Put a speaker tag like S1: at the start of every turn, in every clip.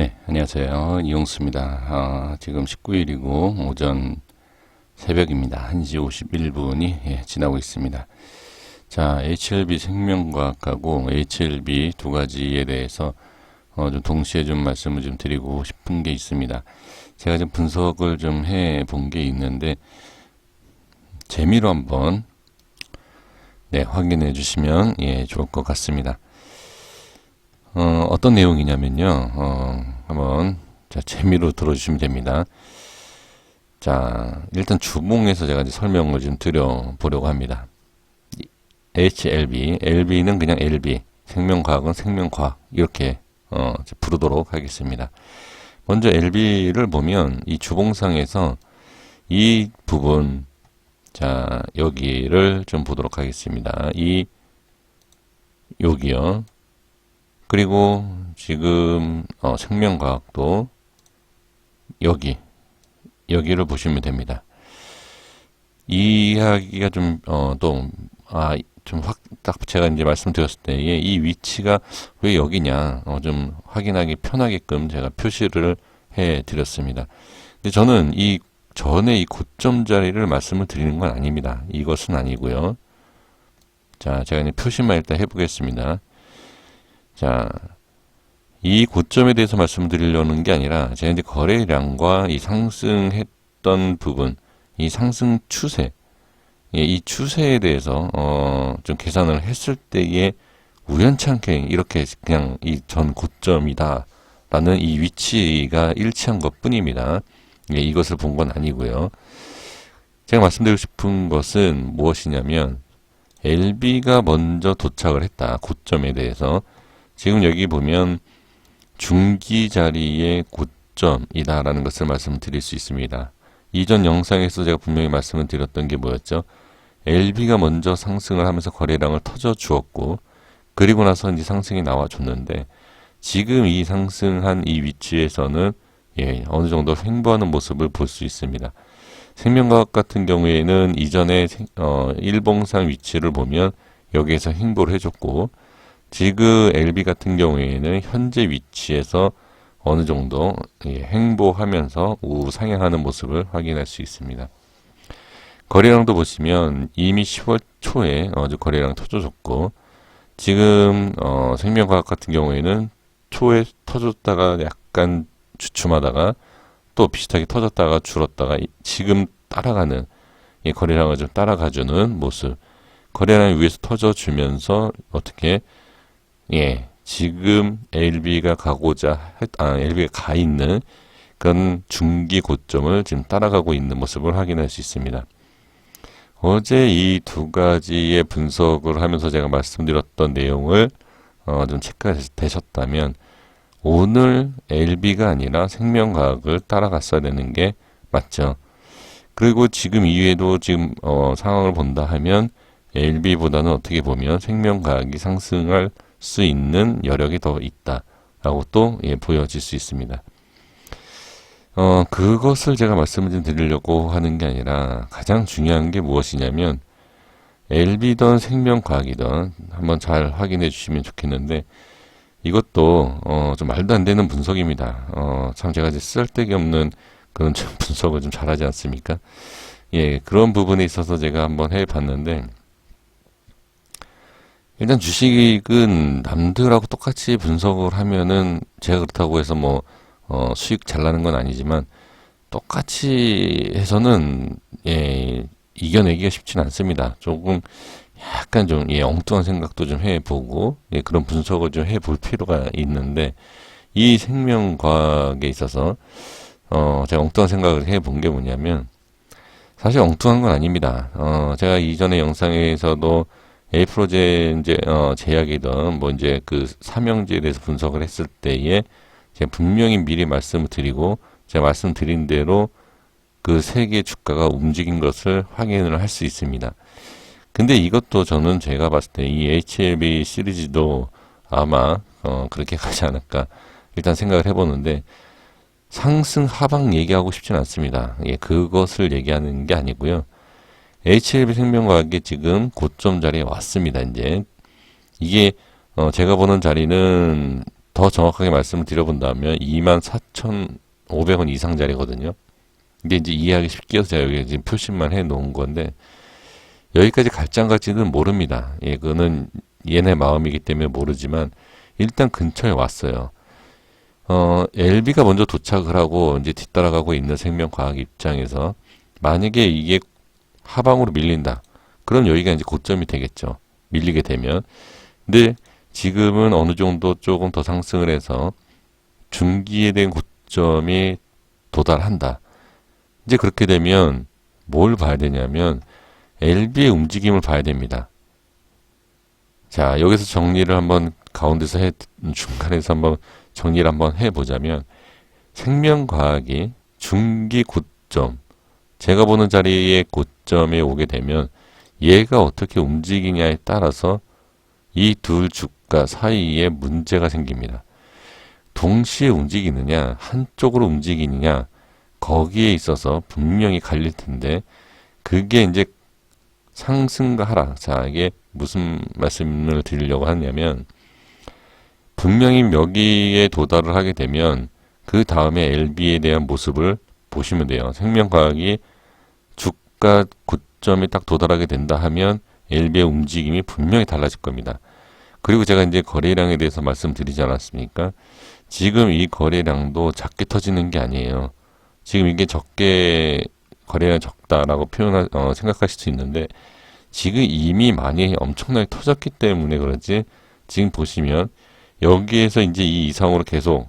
S1: 네, 안녕하세요. 이용수입니다. 지금 19일이고 오전 새벽입니다. 1시 51분이 지나고 있습니다. 자, HLB 생명과학하고 HLB 두 가지에 대해서 좀 동시에 좀 말씀을 좀 드리고 싶은 게 있습니다. 제가 좀 분석을 좀 해 본 게 있는데 재미로 한번 확인해 주시면 좋을 것 같습니다. 어떤 내용이냐면요. 한번 재미로 들어주시면 됩니다. 자, 일단 주봉에서 제가 이제 설명을 좀 드려보려고 합니다. HLB, LB는 그냥 LB, 생명과학은 생명과학 이렇게 부르도록 하겠습니다. 먼저 LB를 보면 이 주봉상에서 이 부분, 자 여기를 좀 보도록 하겠습니다. 여기요. 그리고 지금 생명과학도 여기를 보시면 됩니다. 이 이야기가 좀 딱 제가 이제 말씀드렸을 때에 이 위치가 왜 여기냐 좀 확인하기 편하게끔 제가 표시를 해 드렸습니다. 근데 저는 이 전에 이 고점 자리를 말씀을 드리는 건 아닙니다. 이것은 아니고요. 자, 제가 이제 표시만 일단 해보겠습니다. 자, 이 고점에 대해서 말씀드리려는 게 아니라 제가 이제 거래량과 이 상승했던 부분, 이 상승 추세, 이 추세에 대해서 좀 계산을 했을 때에 우연찮게 이렇게 그냥 이 전 고점이다라는 이 위치가 일치한 것뿐입니다. 이것을 본 건 아니고요. 제가 말씀드리고 싶은 것은 무엇이냐면 LB가 먼저 도착을 했다. 고점에 대해서. 지금 여기 보면 중기 자리의 고점이다라는 것을 말씀드릴 수 있습니다. 이전 영상에서 제가 분명히 말씀을 드렸던 게 뭐였죠? LB가 먼저 상승을 하면서 거래량을 터져 주었고 그리고 나서 이제 상승이 나와 줬는데 지금 이 상승한 이 위치에서는 어느 정도 횡보하는 모습을 볼 수 있습니다. 생명과학 같은 경우에는 이전에 일봉상 위치를 보면 여기에서 횡보를 해줬고 지금 LB 같은 경우에는 현재 위치에서 어느 정도 횡보하면서 우상향하는 모습을 확인할 수 있습니다. 거래량도 보시면 이미 10월 초에 거래량 터져줬고 지금 생명과학 같은 경우에는 초에 터졌다가 약간 주춤하다가 또 비슷하게 터졌다가 줄었다가 지금 따라가는 거래량을 좀 따라가주는 모습. 거래량 위에서 터져주면서 어떻게 지금 LB가 LB가 가 있는 그런 중기 고점을 지금 따라가고 있는 모습을 확인할 수 있습니다. 어제 이 두 가지의 분석을 하면서 제가 말씀드렸던 내용을 좀 체크가 되셨다면 오늘 LB가 아니라 생명과학을 따라갔어야 되는 게 맞죠. 그리고 지금 이후에도 지금 상황을 본다 하면 LB보다는 어떻게 보면 생명과학이 상승할 수 있는 여력이 더 있다라고 또 보여질 수 있습니다. 그것을 제가 말씀을 좀 드리려고 하는 게 아니라 가장 중요한 게 무엇이냐면 LB든 생명과학이든 한번 잘 확인해 주시면 좋겠는데 이것도 좀 말도 안 되는 분석입니다. 참 제가 이제 쓸데기 없는 그런 좀 분석을 좀 잘하지 않습니까? 그런 부분에 있어서 제가 한번 해봤는데 일단 주식은 남들하고 똑같이 분석을 하면은 제가 그렇다고 해서 수익 잘 나는 건 아니지만 똑같이 해서는 이겨내기가 쉽진 않습니다. 조금 약간 좀 엉뚱한 생각도 좀 해보고 그런 분석을 좀 해볼 필요가 있는데 이 생명과학에 있어서 제가 엉뚱한 생각을 해본 게 뭐냐면 사실 엉뚱한 건 아닙니다. 제가 이전에 영상에서도 A 프로제 제약이든 이제 그 삼형제에 대해서 분석을 했을 때에 제가 분명히 미리 말씀을 드리고 제가 말씀드린 대로 그 세 개의 주가가 움직인 것을 확인을 할 수 있습니다. 근데 이것도 저는 제가 봤을 때 이 HLB 시리즈도 아마 그렇게 가지 않을까 일단 생각을 해보는데 상승 하방 얘기하고 싶진 않습니다. 그것을 얘기하는 게 아니고요. HLB 생명과학이 지금 고점 자리에 왔습니다. 이제 이게 제가 보는 자리는 더 정확하게 말씀을 드려본다면 24,500원 이상짜리거든요. 근데 이제 이해하기 쉽게 해서 제가 여기 지금 표시만 해 놓은 건데, 여기까지 갈지 안 갈지는 모릅니다. 예, 그거는 얘네 마음이기 때문에 모르지만, 일단 근처에 왔어요. LB가 먼저 도착을 하고 이제 뒤따라가고 있는 생명과학 입장에서 만약에 이게 하방으로 밀린다. 그럼 여기가 이제 고점이 되겠죠. 밀리게 되면. 근데 지금은 어느 정도 조금 더 상승을 해서 중기에 대한 고점이 도달한다. 이제 그렇게 되면 뭘 봐야 되냐면 LB의 움직임을 봐야 됩니다. 자, 여기서 정리를 한번 가운데서 중간에서 한번 정리를 한번 해보자면, 생명과학이 중기 고점, 제가 보는 자리의 고점에 오게 되면 얘가 어떻게 움직이냐에 따라서 이 둘 주가 사이에 문제가 생깁니다. 동시에 움직이느냐, 한쪽으로 움직이느냐, 거기에 있어서 분명히 갈릴 텐데, 그게 이제 상승과 하락. 자, 이게 무슨 말씀을 드리려고 하냐면, 분명히 여기에 도달을 하게 되면 그 다음에 LB에 대한 모습을 보시면 돼요. 생명과학이 주가 고점에 딱 도달하게 된다 하면 LB의 움직임이 분명히 달라질 겁니다. 그리고 제가 이제 거래량에 대해서 말씀드리지 않았습니까? 지금 이 거래량도 작게 터지는 게 아니에요. 지금 이게 적게 거래량이 적다라고 생각하실 수 있는데, 지금 이미 많이 엄청나게 터졌기 때문에 그렇지, 지금 보시면 여기에서 이제 이 이상으로 계속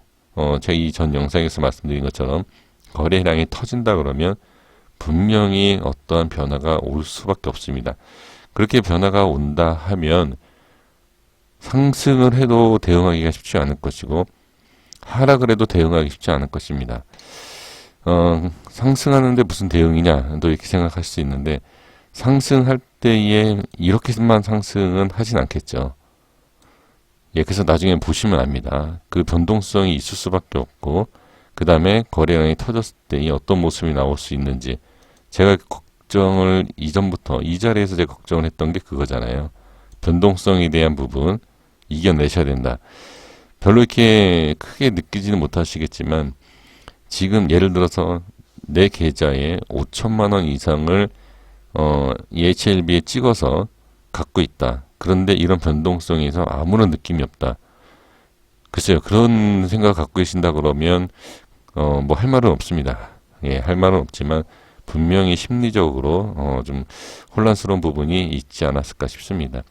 S1: 제가 이 전 영상에서 말씀드린 것처럼 거래량이 터진다 그러면 분명히 어떠한 변화가 올 수밖에 없습니다. 그렇게 변화가 온다 하면 상승을 해도 대응하기가 쉽지 않을 것이고, 하락을 해도 대응하기 쉽지 않을 것입니다. 상승하는데 무슨 대응이냐 또 이렇게 생각할 수 있는데, 상승할 때에 이렇게만 상승은 하진 않겠죠. 예, 그래서 나중에 보시면 압니다. 그 변동성이 있을 수밖에 없고, 그 다음에 거래량이 터졌을 때 어떤 모습이 나올 수 있는지, 제가 걱정을 이전부터 이 자리에서 제가 걱정을 했던 게 그거잖아요. 변동성에 대한 부분 이겨내셔야 된다. 별로 이렇게 크게 느끼지는 못하시겠지만, 지금 예를 들어서 내 계좌에 5천만 원 이상을 EHLB에 찍어서 갖고 있다. 그런데 이런 변동성에서 아무런 느낌이 없다. 글쎄요, 그런 생각을 갖고 계신다 그러면 뭐 할 말은 없습니다. 예, 할 말은 없지만 분명히 심리적으로 좀 혼란스러운 부분이 있지 않았을까 싶습니다.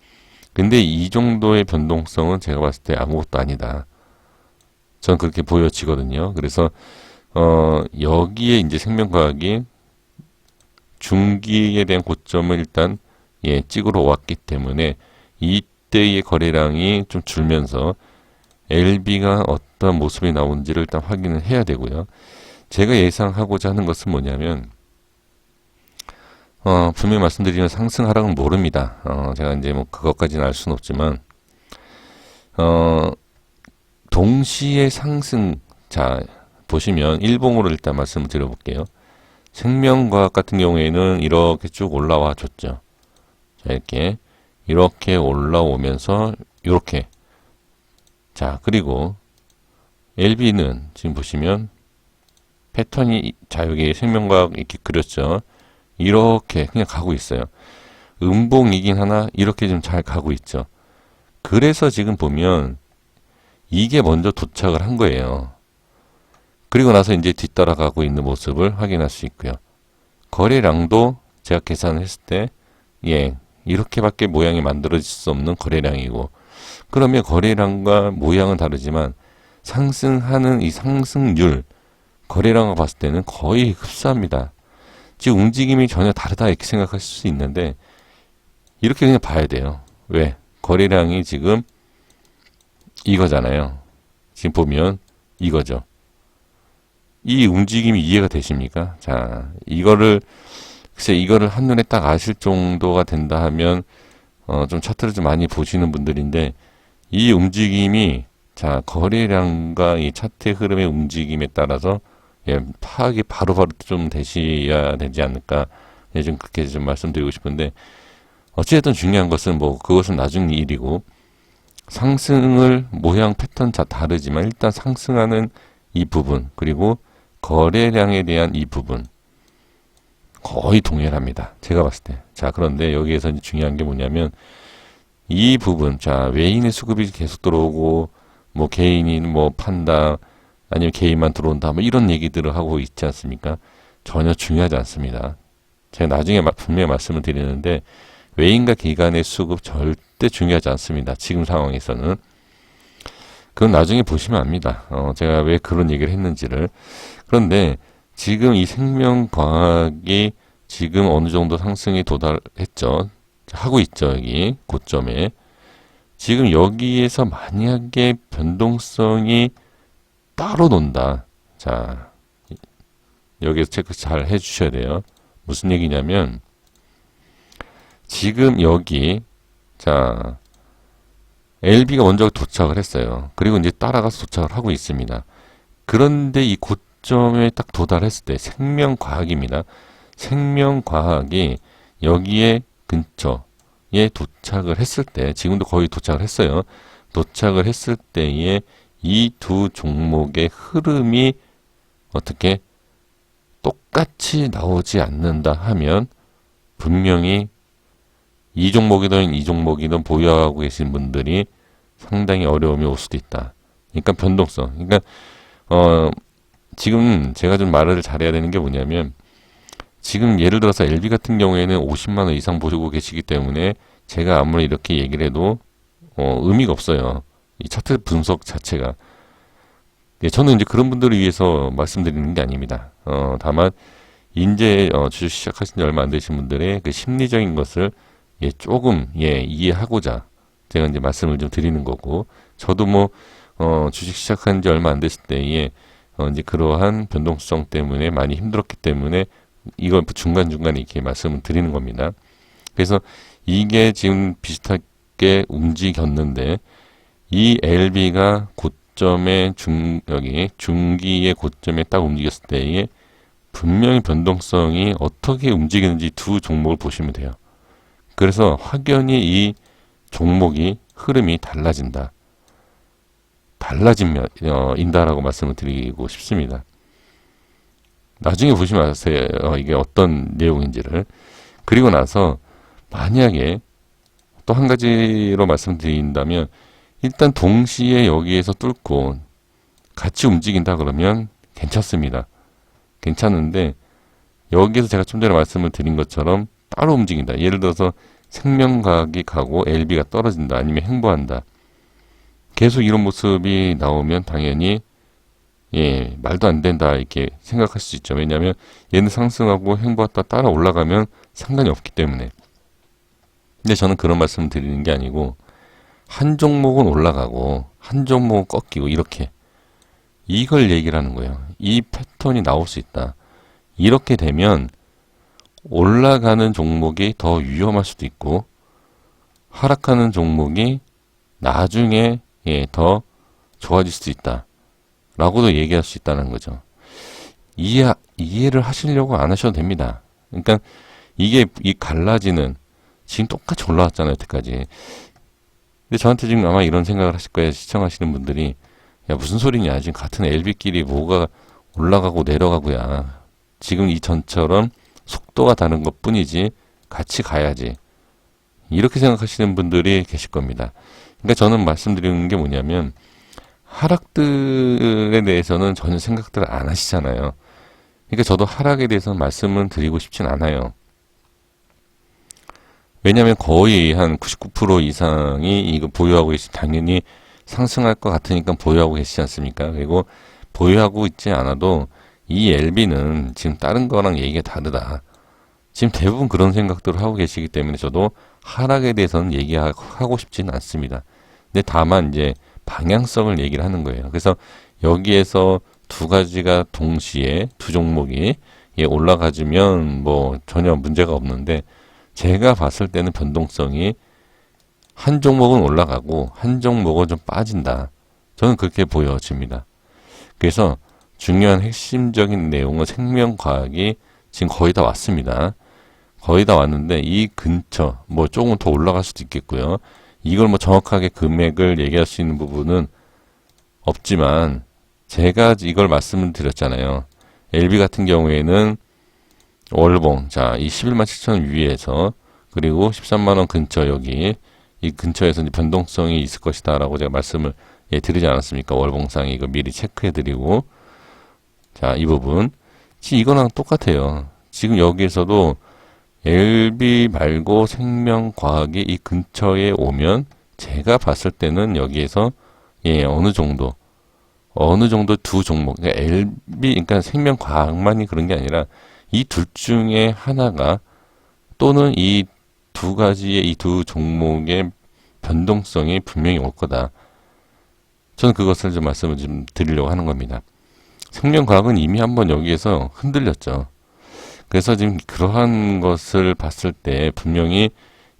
S1: 근데 이 정도의 변동성은 제가 봤을 때 아무것도 아니다. 전 그렇게 보여지거든요. 그래서 여기에 이제 생명과학이 중기에 대한 고점을 일단 찍으러 왔기 때문에 이때의 거래량이 좀 줄면서 LB가 어떤 모습이 나오는지를 일단 확인을 해야 되고요. 제가 예상하고자 하는 것은 뭐냐면, 분명히 말씀드리면 상승 하락은 모릅니다. 제가 이제 뭐 그것까지는 알 수는 없지만, 동시에 상승, 자, 보시면 일봉으로 일단 말씀을 드려볼게요. 생명과학 같은 경우에는 이렇게 쭉 올라와 줬죠. 자, 이렇게 올라오면서 이렇게, 자, 그리고 LB는 지금 보시면 패턴이, 자, 여기 생명과학 이렇게 그렸죠. 이렇게 그냥 가고 있어요. 음봉이긴 하나 이렇게 좀 잘 가고 있죠. 그래서 지금 보면 이게 먼저 도착을 한 거예요. 그리고 나서 이제 뒤따라가고 있는 모습을 확인할 수 있고요. 거래량도 제가 계산을 했을 때, 예, 이렇게밖에 모양이 만들어질 수 없는 거래량이고, 그러면 거래량과 모양은 다르지만 상승하는 이 상승률, 거래량을 봤을 때는 거의 흡사합니다. 지금 움직임이 전혀 다르다 이렇게 생각하실 수 있는데, 이렇게 그냥 봐야 돼요. 왜? 거래량이 지금 이거잖아요. 지금 보면 이거죠. 이 움직임이 이해가 되십니까? 자, 글쎄, 이거를 한눈에 딱 아실 정도가 된다 하면, 좀 차트를 좀 많이 보시는 분들인데, 이 움직임이, 자, 거래량과 이 차트의 흐름의 움직임에 따라서, 예, 파악이 바로바로 좀 되셔야 되지 않을까. 예, 좀 그렇게 좀 말씀드리고 싶은데, 어찌됐든 중요한 것은 그것은 나중 일이고, 상승을 모양 패턴 다 다르지만 일단 상승하는 이 부분 그리고 거래량에 대한 이 부분 거의 동일합니다. 제가 봤을 때. 자, 그런데 여기에서 이제 중요한 게 뭐냐면 이 부분, 자, 외인의 수급이 계속 들어오고 뭐 개인이 뭐 판다 아니면 개인만 들어온다 뭐 이런 얘기들을 하고 있지 않습니까? 전혀 중요하지 않습니다. 제가 나중에 분명히 말씀을 드리는데 외인과 기관의 수급 절대 중요하지 않습니다. 지금 상황에서는. 그건 나중에 보시면 압니다. 제가 왜 그런 얘기를 했는지를. 그런데 지금 이 생명과학이 지금 어느 정도 상승에 도달했죠. 하고 있죠. 여기 고점에. 지금 여기에서 만약에 변동성이 따로 논다. 자, 여기서 체크 잘 해주셔야 돼요. 무슨 얘기냐면 지금 여기 자 LB가 먼저 도착을 했어요. 그리고 이제 따라가서 도착을 하고 있습니다. 그런데 이 고점에 딱 도달했을 때 생명과학입니다. 생명과학이 여기에 근처에 도착을 했을 때 지금도 거의 도착을 했어요. 도착을 했을 때에 이 두 종목의 흐름이 어떻게 똑같이 나오지 않는다 하면 분명히 이 종목이든 이 종목이든 보유하고 계신 분들이 상당히 어려움이 올 수도 있다. 그러니까 변동성. 그러니까 지금 제가 좀 말을 잘해야 되는 게 뭐냐면 지금 예를 들어서 LB 같은 경우에는 50만 원 이상 보시고 계시기 때문에 제가 아무리 이렇게 얘기를 해도 의미가 없어요. 이 차트 분석 자체가. 예, 저는 이제 그런 분들을 위해서 말씀드리는 게 아닙니다. 다만 이제 주식 시작하신 지 얼마 안 되신 분들의 그 심리적인 것을 조금 이해하고자 제가 이제 말씀을 좀 드리는 거고, 저도 뭐 주식 시작한 지 얼마 안 됐을 때에 이제 그러한 변동성 때문에 많이 힘들었기 때문에 이걸 중간중간에 이렇게 말씀을 드리는 겁니다. 그래서 이게 지금 비슷하게 움직였는데 이 LB가 고점의 여기 중기의 고점에 딱 움직였을 때에 분명히 변동성이 어떻게 움직이는지 두 종목을 보시면 돼요. 그래서 확연히 이 종목이 흐름이 달라진다. 인다라고 말씀을 드리고 싶습니다. 나중에 보시면 아세요. 이게 어떤 내용인지를. 그리고 나서 만약에 또 한 가지로 말씀드린다면 일단 동시에 여기에서 뚫고 같이 움직인다 그러면 괜찮습니다. 괜찮은데 여기에서 제가 좀 전에 말씀을 드린 것처럼 따로 움직인다. 예를 들어서 생명과학이 가고 LB가 떨어진다. 아니면 횡보한다. 계속 이런 모습이 나오면 당연히 말도 안 된다 이렇게 생각할 수 있죠. 왜냐하면 얘는 상승하고 횡보했다 따라 올라가면 상관이 없기 때문에. 근데 저는 그런 말씀을 드리는 게 아니고 한 종목은 올라가고 한 종목은 꺾이고 이렇게 이걸 얘기를 하는 거예요. 이 패턴이 나올 수 있다. 이렇게 되면 올라가는 종목이 더 위험할 수도 있고 하락하는 종목이 나중에 더 좋아질 수도 있다. 라고도 얘기할 수 있다는 거죠. 이해를 하시려고 안 하셔도 됩니다. 그러니까 이게 이 갈라지는 지금 똑같이 올라왔잖아요, 여태까지. 근데 저한테 지금 아마 이런 생각을 하실 거예요. 시청하시는 분들이 야 무슨 소리냐. 지금 같은 LB끼리 뭐가 올라가고 내려가고야. 지금 이 전처럼 속도가 다른 것 뿐이지 같이 가야지. 이렇게 생각하시는 분들이 계실 겁니다. 그러니까 저는 말씀드리는 게 뭐냐면 하락들에 대해서는 전혀 생각들을 안 하시잖아요. 그러니까 저도 하락에 대해서는 말씀을 드리고 싶진 않아요. 왜냐하면 거의 한 99% 이상이 이거 보유하고 당연히 상승할 것 같으니까 보유하고 계시지 않습니까? 그리고 보유하고 있지 않아도 이 LB는 지금 다른 거랑 얘기가 다르다. 지금 대부분 그런 생각들을 하고 계시기 때문에 저도 하락에 대해서는 얘기하고 싶지는 않습니다. 근데 다만 이제 방향성을 얘기를 하는 거예요. 그래서 여기에서 두 가지가 동시에 두 종목이 올라가주면 뭐 전혀 문제가 없는데 제가 봤을 때는 변동성이 한 종목은 올라가고 한 종목은 좀 빠진다. 저는 그렇게 보여집니다. 그래서 중요한 핵심적인 내용은 생명과학이 지금 거의 다 왔습니다. 거의 다 왔는데 이 근처 뭐 조금 더 올라갈 수도 있겠고요. 이걸 뭐 정확하게 금액을 얘기할 수 있는 부분은 없지만 제가 이걸 말씀을 드렸잖아요. LB 같은 경우에는 월봉, 자, 이 11만 7천 원 위에서 그리고 13만 원 근처 여기 이 근처에서 이제 변동성이 있을 것이다라고 제가 말씀을 드리지 않았습니까? 월봉상 이거 미리 체크해드리고 자, 이 부분 이거랑 똑같아요. 지금 여기에서도 LB 말고 생명과학이 이 근처에 오면 제가 봤을 때는 여기에서 어느 정도 두 종목, 그러니까 LB, 그러니까 생명과학만이 그런 게 아니라 이 둘 중에 하나가 또는 이 두 가지의 이 두 종목의 변동성이 분명히 올 거다. 저는 그것을 좀 말씀을 좀 드리려고 하는 겁니다. 생명과학은 이미 한번 여기에서 흔들렸죠. 그래서 지금 그러한 것을 봤을 때 분명히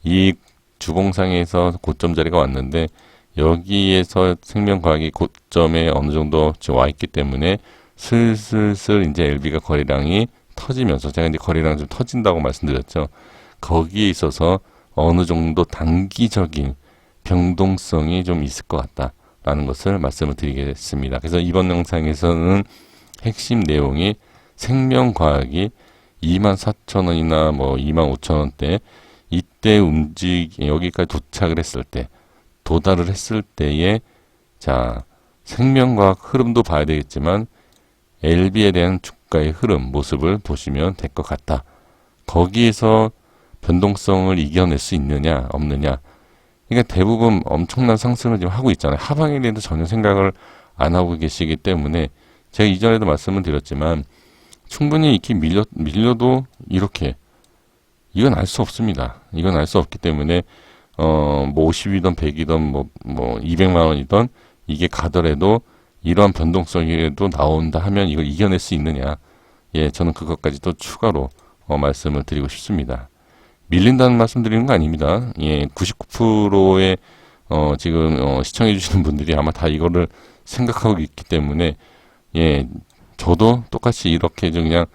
S1: 이 주봉상에서 고점 자리가 왔는데 여기에서 생명과학이 고점에 어느 정도 지금 와 있기 때문에 슬슬슬 이제 LB가 거래량이 터지면서 제가 이제 거래량 좀 터진다고 말씀드렸죠. 거기에 있어서 어느 정도 단기적인 변동성이 좀 있을 것 같다라는 것을 말씀을 드리겠습니다. 그래서 이번 영상에서는 핵심 내용이 생명과학이 24,000원이나 뭐 25,000원대 이때 여기까지 도착을 했을 때 도달을 했을 때에 자 생명과학 흐름도 봐야 되겠지만 LB에 대한 주가의 흐름 모습을 보시면 될 것 같다. 거기에서 변동성을 이겨낼 수 있느냐 없느냐. 그러니까 대부분 엄청난 상승을 지금 하고 있잖아요. 하방에 대해서 전혀 생각을 안 하고 계시기 때문에 제가 이전에도 말씀을 드렸지만 충분히 이렇게 밀려도 이렇게 이건 알 수 없습니다. 이건 알 수 없기 때문에 뭐 50이든 100이든 뭐 200만 원이든 이게 가더라도 이러한 변동성이라도 나온다 하면 이걸 이겨낼 수 있느냐. 저는 그것까지 또 추가로 말씀을 드리고 싶습니다. 밀린다는 말씀 드리는 거 아닙니다. 99%의 지금 시청해 주시는 분들이 아마 다 이거를 생각하고 있기 때문에 저도 똑같이 이렇게 좀 그냥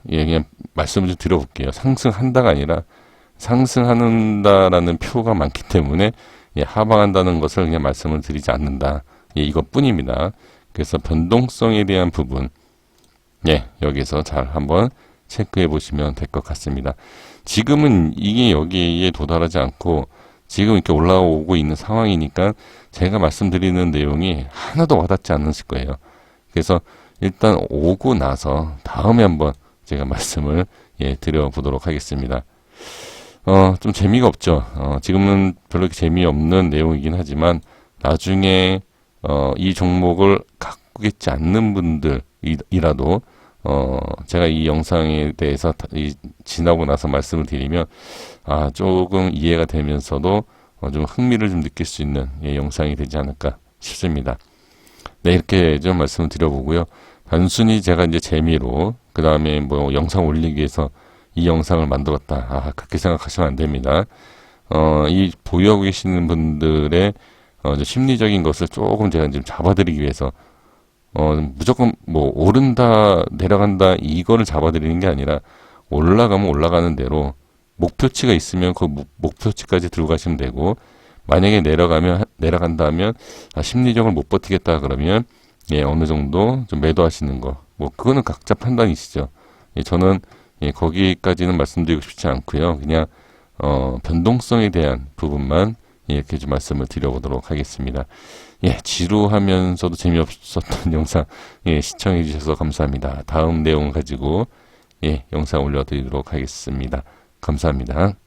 S1: 그냥 말씀을 좀 드려볼게요. 상승한다가 아니라 상승한다라는 표가 많기 때문에 하방한다는 것을 그냥 말씀을 드리지 않는다. 이것뿐입니다. 그래서 변동성에 대한 부분 여기서 잘 한번 체크해 보시면 될 것 같습니다. 지금은 이게 여기에 도달하지 않고 지금 이렇게 올라오고 있는 상황이니까 제가 말씀드리는 내용이 하나도 와닿지 않으실 거예요. 그래서 일단 오고 나서 다음에 한번 제가 말씀을 드려보도록 하겠습니다. 좀 재미가 없죠. 지금은 별로 이렇게 재미없는 내용이긴 하지만 나중에 이 종목을 갖고 있지 않는 분들이라도 제가 이 영상에 대해서 지나고 나서 말씀을 드리면 조금 이해가 되면서도 좀 흥미를 좀 느낄 수 있는 영상이 되지 않을까 싶습니다. 이렇게 좀 말씀을 드려보고요. 단순히 제가 이제 재미로 그 다음에 뭐 영상 올리기 위해서 이 영상을 만들었다. 그렇게 생각하시면 안 됩니다. 이 보유하고 계시는 분들의 심리적인 것을 조금 제가 좀 잡아드리기 위해서 무조건 뭐 오른다 내려간다 이거를 잡아드리는 게 아니라 올라가면 올라가는 대로 목표치가 있으면 그 목표치까지 들고 가시면 되고 만약에 내려간다 하면 심리적으로 못 버티겠다 그러면 어느 정도 좀 매도하시는 거 뭐 그거는 각자 판단이시죠. 저는 거기까지는 말씀드리고 싶지 않고요. 그냥 변동성에 대한 부분만 이렇게 좀 말씀을 드려보도록 하겠습니다. 지루하면서도 재미없었던 영상 시청해 주셔서 감사합니다. 다음 내용 가지고 영상 올려드리도록 하겠습니다. 감사합니다.